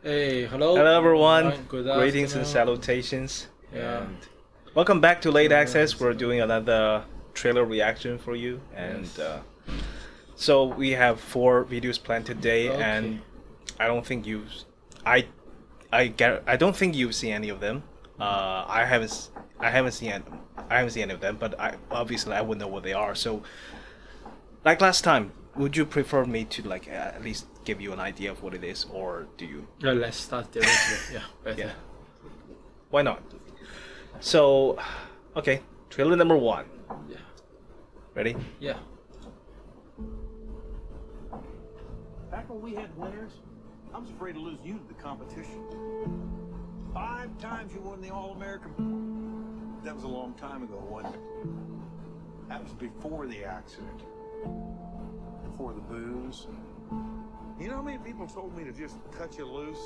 Hey, hello. Hello everyone, Good greetings and afternoon. salutations, Yeah. and welcome back to Late Access. We're So- doing another trailer reaction for you, and Yes. so we have 4 videos planned today, Okay. and I don't think I, I don't think you've seen any of them. I haven't seen any of them, but obviously I would know what they are. So, like last time, would you prefer me to at least give you an idea of what it is, or do you? Let's start directly. Yeah, better. Yeah. Why not? So, okay, trailer number 1. Yeah. Ready? Yeah. Back when we had winners, I was afraid to lose you to the competition. 5 times you won the All-American. That was a long time ago, wasn't it? That was before the accident. Before the booze. You know how many people told me to just cut you loose?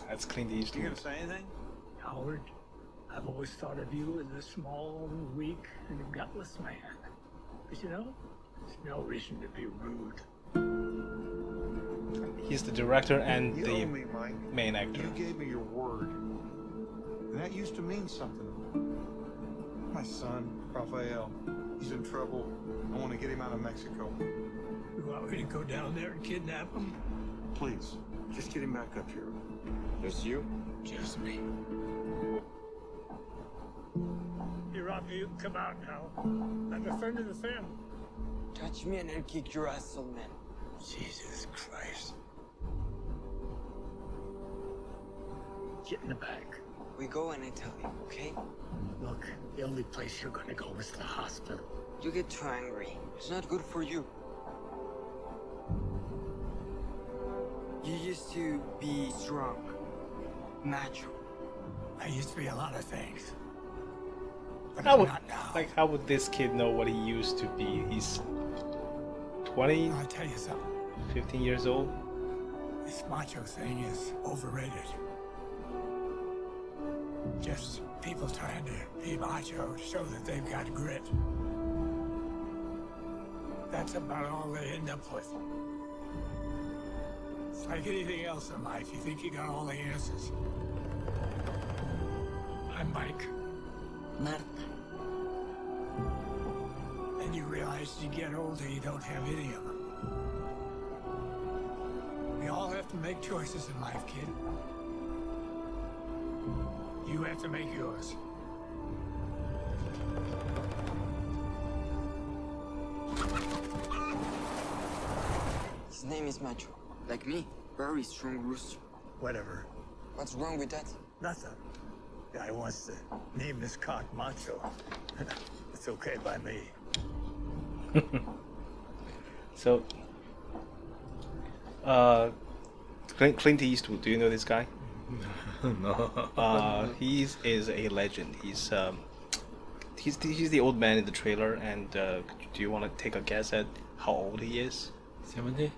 That's Clint You Eastwood. gonna say anything? Howard, I've always thought of you as a small, weak, and gutless man. But you know, there's no reason to be rude. He's the director and You the owe me, Mike. main actor. You gave me your word. And that used to mean something. My son, Rafael, he's in trouble. I want to get him out of Mexico. You want me to go down there and kidnap him? Please, just get him back up here. Just you? Just me. Hey, Robbie, you can come out now. I'm a friend of the family. Touch me and I'll kick your ass, old man. Jesus Christ. Get in the back. We go and I tell you, okay? Look, the only place you're gonna go is the hospital. You get too angry. It's not good for you. You used to be strong. Macho. I used to be a lot of things. But How I'm would, not now. how would this kid know what he used to be? He's 20, I'll tell you something. 15 years old. This macho thing is overrated. Just people trying to be macho to show that they've got grit. That's about all they end up with. It's like anything else in life. You think you got all the answers. I'm Mike. Marta. And you realize as you get older, you don't have any of them. We all have to make choices in life, kid. You have to make yours. His name is Macho. Like me. Very strong rooster. Whatever. What's wrong with that? Nothing. Guy wants to name this cock Macho. It's okay by me. So, Clint Eastwood. Do you know this guy? No. He is a legend. He's the old man in the trailer. And do you want to take a guess at how old he is? 70?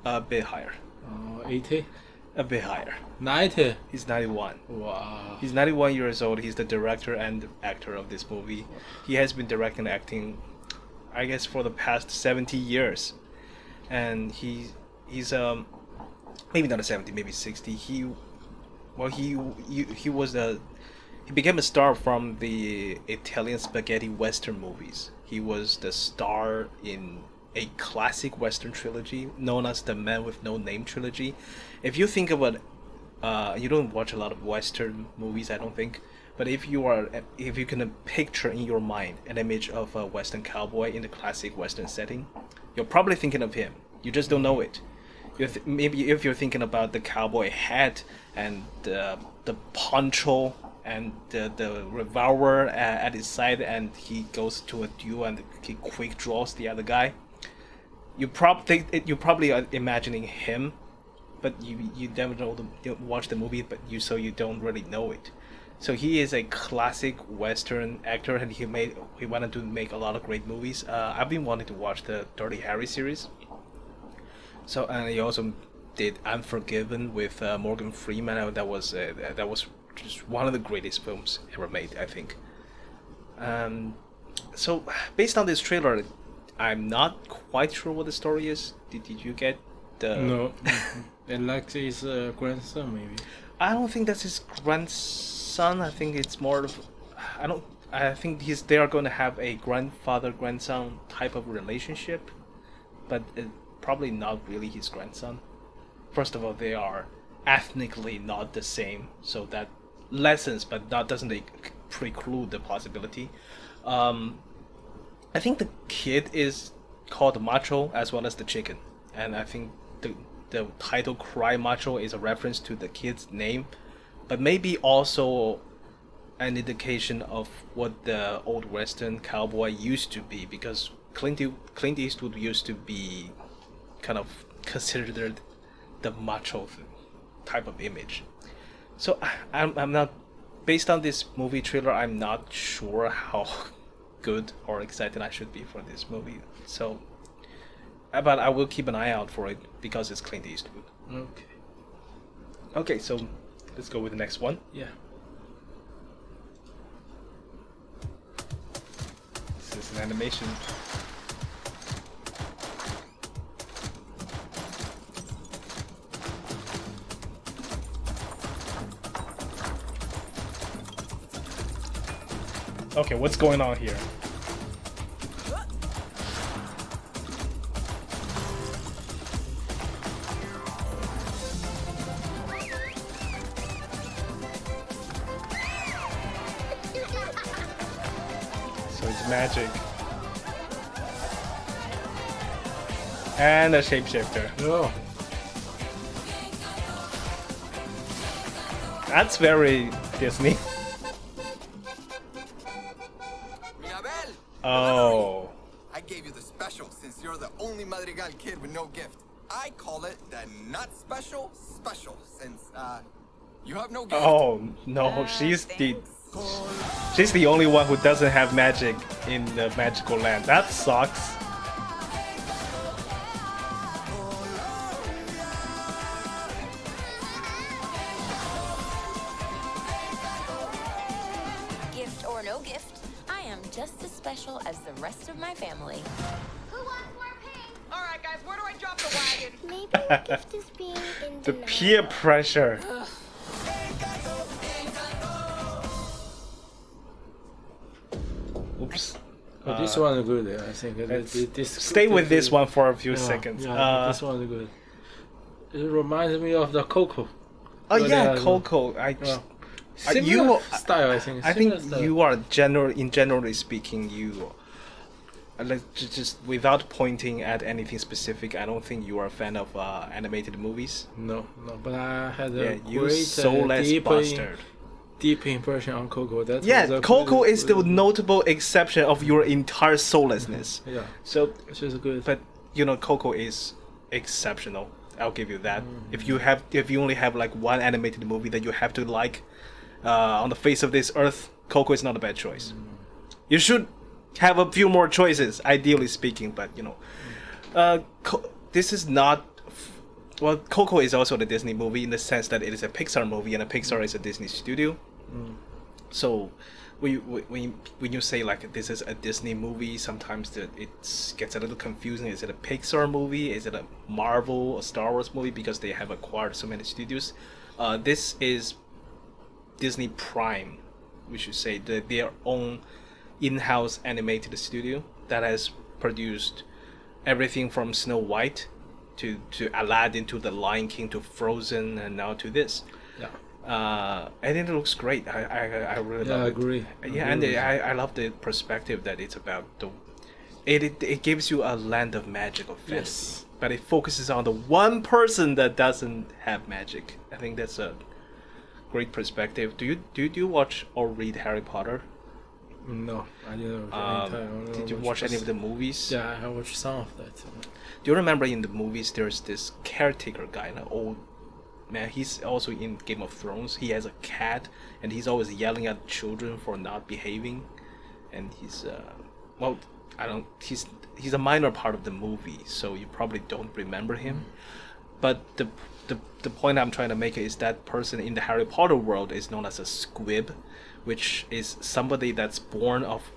A bit higher. 80? A bit higher. 90? He's 91. Wow. He's 91 years old. He's the director and actor of this movie. He has been directing and acting, I guess, for the past 70 years. And he's maybe not a 70, maybe 60. He became a star from the Italian spaghetti western movies. He was the star in a classic western trilogy known as the Man with No Name trilogy. If you think about, you don't watch a lot of western movies, I don't think. But if you can picture in your mind an image of a western cowboy in the classic western setting, you're probably thinking of him. You just don't know it. Maybe if you're thinking about the cowboy hat and the poncho and the revolver at his side, and he goes to a duel and he quick draws the other guy, you're probably imagining him, but you never you watch the movie, but you don't really know it. So he is a classic western actor, and he wanted to make a lot of great movies. I've been wanting to watch the Dirty Harry series. So, and he also did Unforgiven with Morgan Freeman. That was just one of the greatest films ever made, I think. So based on this trailer, I'm not quite sure what the story is. Did you get the. No. And like his grandson, maybe. I don't think that's his grandson. I think it's more of. I don't. I think they are going to have a grandfather-grandson type of relationship, but probably not really his grandson. First of all, they are ethnically not the same, so that lessens, but that doesn't preclude the possibility. I think the kid is called Macho as well as the chicken, and I think the title "Cry Macho" is a reference to the kid's name, but maybe also an indication of what the old Western cowboy used to be, because Clint Eastwood used to be kind of considered the macho type of image. So I'm not, based on this movie trailer, I'm not sure how good or excited I should be for this movie. So, but I will keep an eye out for it because it's Clint Eastwood. Okay. Okay, so let's go with the next one. Yeah. This is an animation. Okay, what's going on here? So it's magic. And a shapeshifter. Oh. That's very Disney. Oh. I gave you the special since you're the only Madrigal kid with no gift. I call it the not special since you have no gift. Oh no, she's the only one who doesn't have magic in the magical land. That sucks. Gift or no gift, I am just as special as the rest of my family. Who wants more paint? All right, guys, where do I drop the wagon? Maybe the gift is being in The denial. peer pressure. Oops. But this one is good. I think this. Stay with this one for a few seconds. Yeah, this one is good. It reminds me of the Coco. Oh But, yeah, Coco. Similar style, I think. I Similar think style. you are generally speaking, you just without pointing at anything specific. I don't think you are a fan of animated movies. No, but I had Yeah, a you great soulless bastard. deep impression on Coco. That Yeah, was a Coco good- is the notable exception of your entire soullessness. Yeah, So, which is good. but you know, Coco is exceptional. I'll give you that. Mm. If you only have like one animated movie that you have to like on the face of this earth, Coco is not a bad choice. Mm. You should have a few more choices, ideally speaking. But you know, this is not. Well, Coco is also the Disney movie in the sense that it is a Pixar movie, and a Pixar is a Disney studio. So, when you say like this is a Disney movie, sometimes it gets a little confusing. Is it a Pixar movie? Is it a Marvel or Star Wars movie? Because they have acquired so many studios. This is Disney Prime, we should say, their own in-house animated studio that has produced everything from Snow White to Aladdin to The Lion King to Frozen and now to this. Yeah. I think it looks great. I really love I it. agree. Yeah, and I love the perspective that it's about. It gives you a land of magic of fantasy, Yes. but it focuses on the one person that doesn't have magic. I think that's a great perspective. Do you watch or read Harry Potter? No, I didn't watch any time. Did you watch any of the movies? Yeah, I watched some of that. Do you remember in the movies there's this caretaker guy, an old man? He's also in Game of Thrones. He has a cat, and he's always yelling at children for not behaving. And he's well, I don't. He's a minor part of the movie, so you probably don't remember him. But the point I'm trying to make is that person in the Harry Potter world is known as a squib, which is somebody that's born of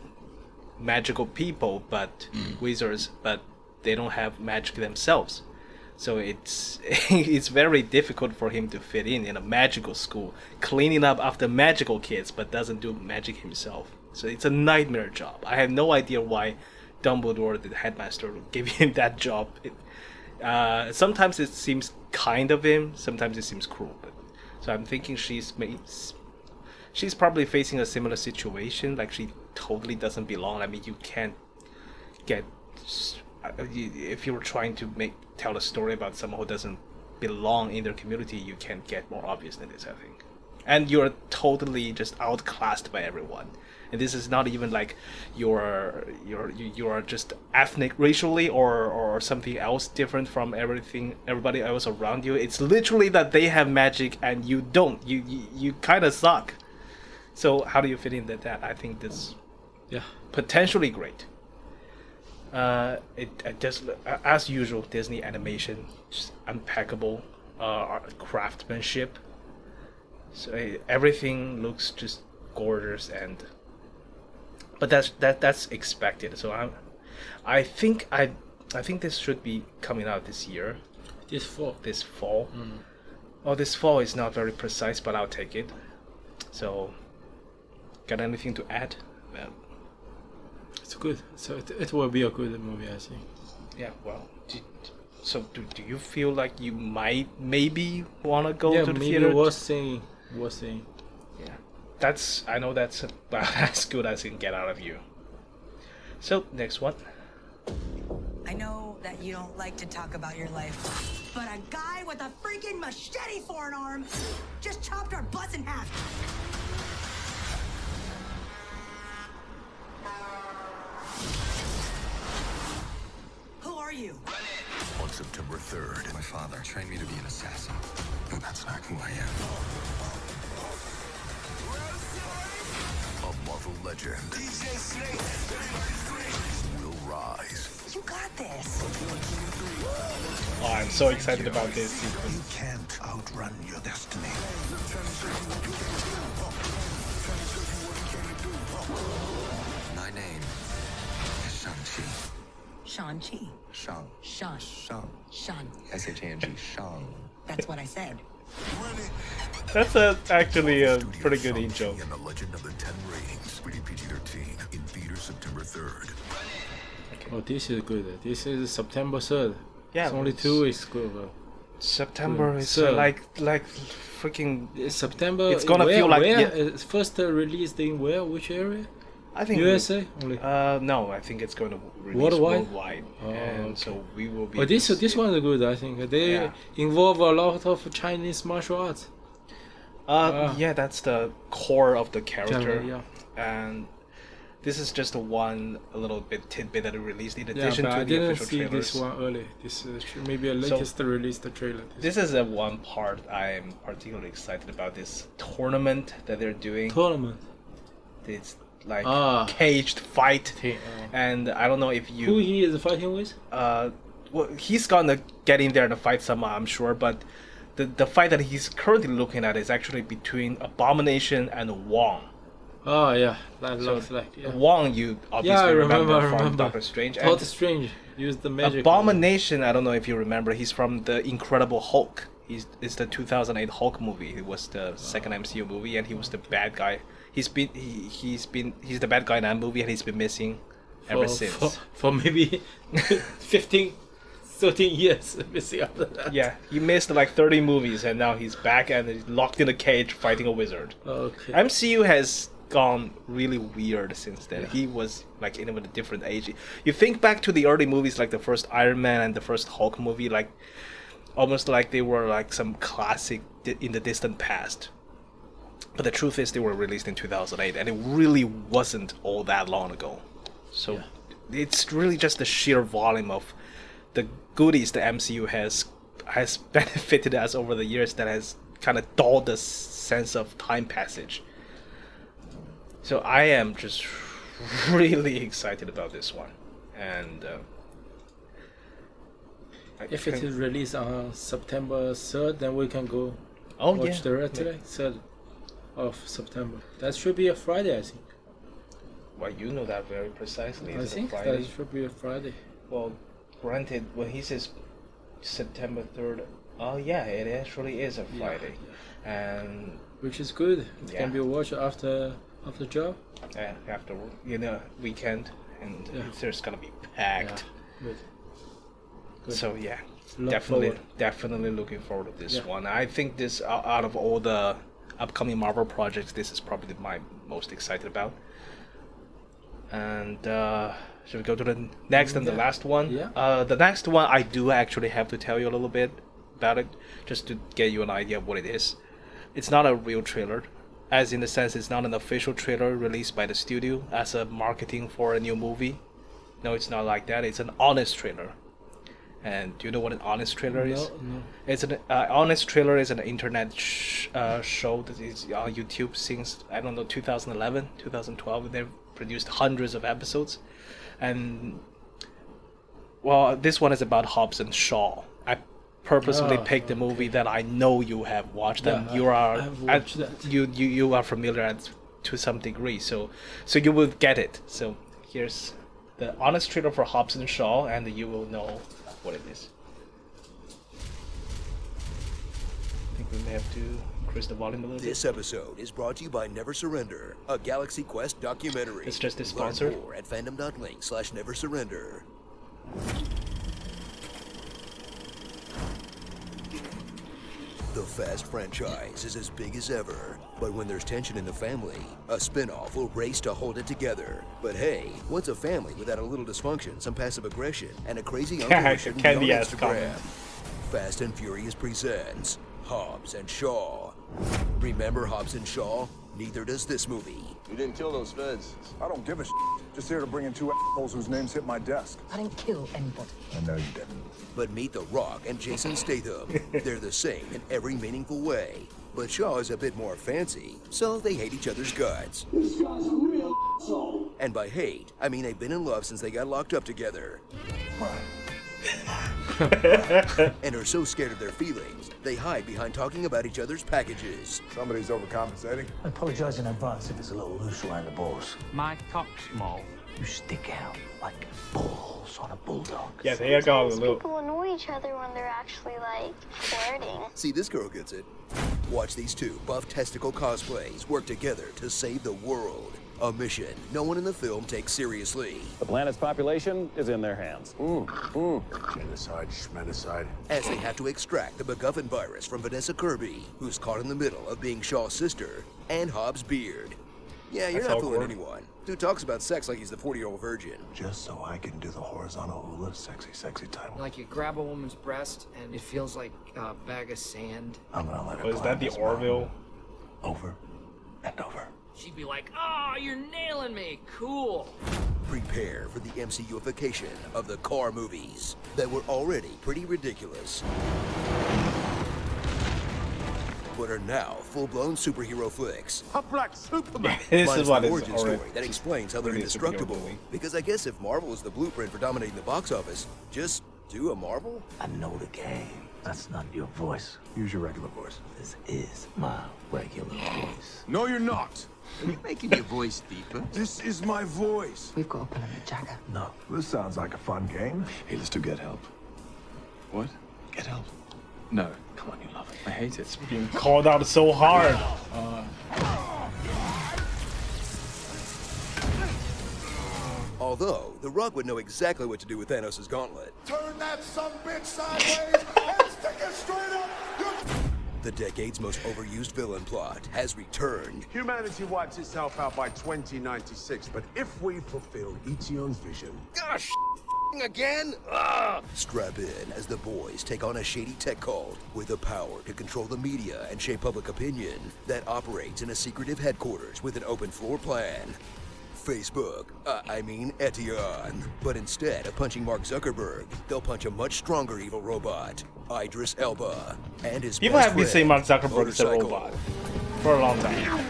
magical people, but wizards, but they don't have magic themselves. So it's it's very difficult for him to fit in a magical school, cleaning up after magical kids, but doesn't do magic himself. So it's a nightmare job. I have no idea why Dumbledore, the headmaster, gave him that job. Sometimes it seems kind of him, sometimes it seems cruel. But so I'm thinking she's probably facing a similar situation. Like she totally doesn't belong. I mean, you can't get if you were trying to tell a story about someone who doesn't belong in their community, you can't get more obvious than this, I think. And you're totally just outclassed by everyone. And this is not even like you are just ethnic, racially, or something else different from everybody else around you. It's literally that they have magic and you don't. You kind of suck. So how do you fit in that? I think this, potentially great. It just, as usual, Disney animation, just impeccable, craftsmanship. So everything looks just gorgeous, but that's expected. So I think this should be coming out this year. This fall. Oh, this fall is not very precise, but I'll take it. So, got anything to add? Well, it's good. So it will be a good movie, I think. Yeah. Well, do you feel like you maybe wanna go to the theater? Yeah, maybe we'll see. Yeah. I know that's about as good as I can get out of you. So next one. I know that you don't like to talk about your life, but a guy with a freaking machete for an arm just chopped our butts in half. Who are you? On September 3rd, my father trained me to be an assassin, but that's not who I am. A Marvel legend will rise. You got this. Oh, I'm so excited about this You sequence. can't outrun your destiny. My name is Shang-Chi. Shang-Chi. Shang. Shang. Shang. Shang. S-H-A-N-G. Shang. That's what I said. That's actually a pretty good intro. And the Legend of the Ten Rings. Rated PG-13. In theaters September 3rd. Oh, this is good. This is September 3rd. Yeah, it's only 2 weeks ago. September is So- like freaking. It's September. It's gonna where, feel like where? First released in where? Which area? I think USA only. No, I think it's going to release Worldwide? Oh, and okay. so we will be. Oh, this one is good. I think they involve a lot of Chinese martial arts. Yeah, that's the core of the character. Yeah. And this is just a little bit tidbit that it released in addition But to I the didn't official see trailers. this one early. This is maybe a latest released trailer. This is the one part I am particularly excited about. This tournament that they're doing. Tournament. It's like caged fight, and I don't know if you. Who he is fighting with? Well, he's gonna get in there and fight someone, I'm sure, but the fight that he's currently looking at is actually between Abomination and Wong. Oh yeah, that looks like Wong, you obviously remember from Doctor Strange. Doctor Strange used the magic. Abomination, I don't know if you remember, he's from the Incredible Hulk. It's the 2008 Hulk movie. It was the second MCU movie, and he was the bad guy. He's the bad guy in that movie, and he's been missing ever since. For maybe 15, 13 years missing after that. Yeah, he missed like 30 movies, and now he's back and he's locked in a cage fighting a wizard. Okay. MCU has gone really weird since then. Yeah. He was like in a different age. You think back to the early movies, like the first Iron Man and the first Hulk movie, like almost like they were like some classic in the distant past. But the truth is they were released in 2008, and it really wasn't all that long ago. So it's really just the sheer volume of the goodies the MCU has benefited us over the years that has kind of dulled the sense of time passage. So I am just really excited about this one, and if it is released on September 3rd, then we can go watch the red today. 3rd of September. That should be a Friday, I think. Well, you know that very precisely. I think that should be a Friday. Well, granted, when he says September 3rd. Oh yeah, it actually is a Friday, and which is good. It Yeah. can be watched after job. after weekend, and there's gonna be packed. Yeah. Good. So yeah, Look definitely forward. definitely looking forward to this Yeah. one. I think this out of all the upcoming Marvel projects, this is probably my most excited about. And should we go to the next and the last one? Yeah. The next one I do actually have to tell you a little bit about it, just to get you an idea of what it is. It's not a real trailer, as in the sense it's not an official trailer released by the studio as a marketing for a new movie. No, it's not like that. It's an honest trailer. And do you know what an honest trailer is? No. It's an honest trailer is an internet show that is on YouTube since, I don't know, 2011, 2012. They've produced hundreds of episodes. And, well, this one is about Hobbs and Shaw. I purposely picked a movie that I know you have watched, and you are I've watched that. you are familiar to some degree, so you will get it. So here's the honest trailer for Hobbs and Shaw, and you will know what it is. I think we may have to increase the volume a little bit. This episode is brought to you by Never Surrender, a Galaxy Quest documentary. It's just a Learn sponsor. more at fandom.link/neversurrender. The Fast franchise is as big as ever, but when there's tension in the family, a spin-off will race to hold it together. But hey, what's a family without a little dysfunction, some passive aggression, and a crazy uncle who shouldn't be on Candy ass Instagram? Fast and Furious presents Hobbs and Shaw. Remember Hobbs and Shaw? Neither does this movie. You didn't kill those feds. I don't give a shit. Just here to bring in two assholes whose names hit my desk. I didn't kill anybody. I know you didn't. But meet The Rock and Jason Statham. They're the same in every meaningful way. But Shaw is a bit more fancy, so they hate each other's guts. This guy's a real asshole. And by hate, I mean they've been in love since they got locked up together. And are so scared of their feelings, they hide behind talking about each other's packages. Somebody's overcompensating. I apologize in advance if it's a little loose around the balls. My cock's small. You stick out like balls on a bulldog. Yeah, they got a little. People annoy each other when they're actually, like, flirting. See, this girl gets it. Watch these two buff testicle cosplays work together to save the world. A mission no one in the film takes seriously. The planet's population is in their hands. Genocide, schmenocide. As they have to extract the MacGuffin virus from Vanessa Kirby, who's caught in the middle of being Shaw's sister, and Hobbs' beard. Yeah, you're That's not fooling awkward. anyone. Dude talks about sex like he's the 40-year-old virgin. Just so I can do the horizontal hula, sexy time. Like you grab a woman's breast and it feels like a bag of sand. I'm gonna let her Was climb that the this Orville? mountain. Over and over. She'd be like, "Oh, you're nailing me. Cool." Prepare for the MCUification of the car movies that were already pretty ridiculous, but are now full-blown superhero flicks. A black Superman. This Minus is what the is origin story already that explains how they're really a superhero indestructible. movie. Because I guess if Marvel is the blueprint for dominating the box office, just do a Marvel? I know the game. That's not your voice. Use your regular voice. This is my regular voice. No, you're not. Are you making your voice deeper? This is my voice. We've got to put him in a jacket. No. This sounds like a fun game. Hey, let's do get help. What? Get help? No. Come on, you love it. I hate it. Being called out so hard. Although, The Rock would know exactly what to do with Thanos' gauntlet. Turn that sumbitch sideways and stick it straight up. The decade's most overused villain plot has returned. Humanity wipes itself out by 2096, but if we fulfill Etion's vision... Gosh, again? Strap in as the boys take on a shady tech cult with the power to control the media and shape public opinion that operates in a secretive headquarters with an open floor plan. Facebook, Etion. But instead of punching Mark Zuckerberg, they'll punch a much stronger evil robot, Idris Elba, and his People best have been friend, saying Mark Zuckerberg is a Motorcycle. robot for a long time.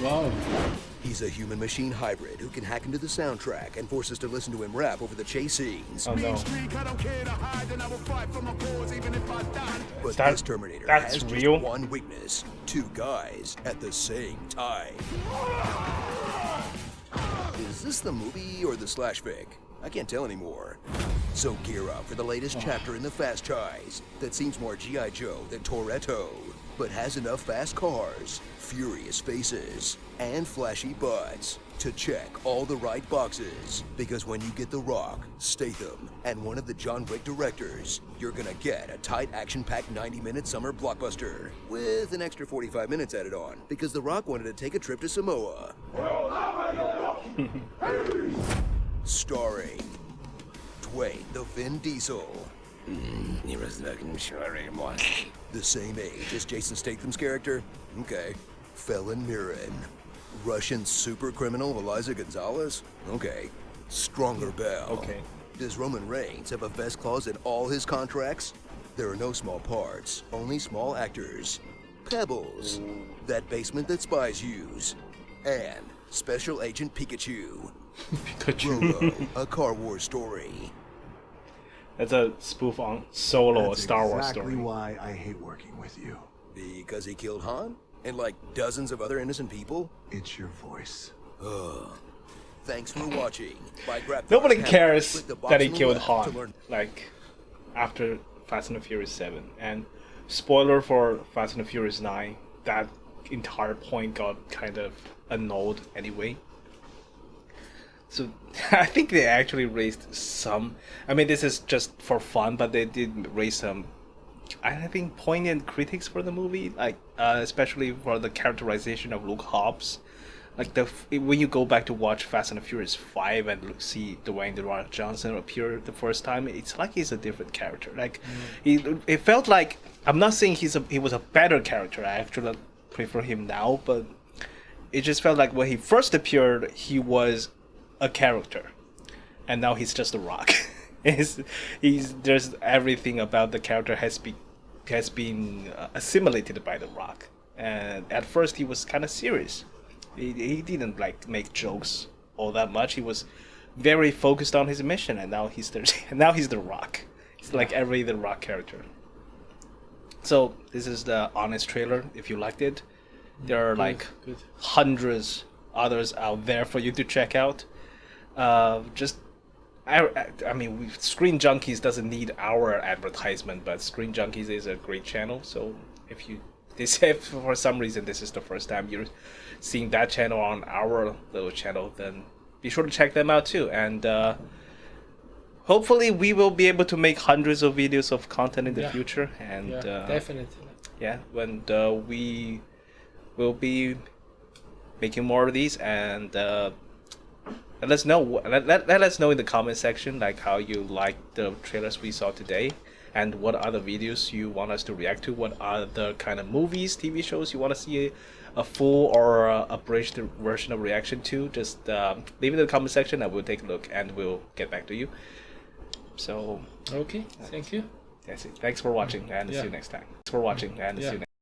Wow. He's a human-machine hybrid who can hack into the soundtrack and force us to listen to him rap over the chase scenes. Oh no. But That- this Terminator that's has real? just one weakness: two guys at the same time. Is this the movie or the slash fic? I can't tell anymore. So gear up for the latest chapter in the franchise that seems more G.I. Joe than Toretto, but has enough fast cars, furious faces, and flashy butts to check all the right boxes. Because when you get The Rock, Statham, and one of the John Wick directors, you're gonna get a tight, action-packed 90-minute summer blockbuster with an extra 45 minutes added on because The Rock wanted to take a trip to Samoa. Starring Dwayne the Vin Diesel. He was looking sure he was. The same age as Jason Statham's character? Okay. Felon Mirren. Russian super criminal Eliza Gonzalez? Okay. Stronger Bell. Okay. Does Roman Reigns have a vest clause in all his contracts? There are no small parts, only small actors. Pebbles. That basement that spies use. And Special Agent Pikachu. Rolo, a Car Wars story. That's a spoof on Solo, That's a Star Wars exactly story. why I hate working with you. Because he killed Han? And like dozens of other innocent people? It's your voice. Ugh. Thanks for watching. Nobody cares Click the box that he on the killed left to Han, learn- like, after Fast and the Furious 7. And spoiler for Fast and the Furious 9, that entire point got kind of annulled anyway. So I think they actually raised some, I mean this is just for fun, but they did raise some, I think, poignant critics for the movie, like especially for the characterization of Luke Hobbs. Like when you go back to watch Fast and the Furious 5 and see Dwayne "The Rock" Johnson appear the first time, it's like he's a different character. Like it felt like, I'm not saying he was a better character. I actually prefer him now, but it just felt like when he first appeared, he was a character, and now he's just a Rock. There's everything about the character has been assimilated by the Rock, and at first he was kind of serious. He didn't like make jokes all that much. He was very focused on his mission, and now he's the Rock. He's like every The Rock character. So this is the honest trailer. If you liked it, there are like hundreds others out there for you to check out. I mean, Screen Junkies doesn't need our advertisement, but Screen Junkies is a great channel. So if for some reason this is the first time you're seeing that channel on our little channel, then be sure to check them out too. And hopefully we will be able to make hundreds of videos of content in the future. And definitely. Yeah, when we will be making more of these, and let us know. Let us know in the comment section like how you like the trailers we saw today, and what other videos you want us to react to. What other kind of movies, TV shows you want to see a full or abridged version of reaction to. Just leave it in the comment section, and we'll take a look and we'll get back to you. So okay, thank you. That's it. Thanks for watching, and see you next time. Thanks for watching, and see you next time.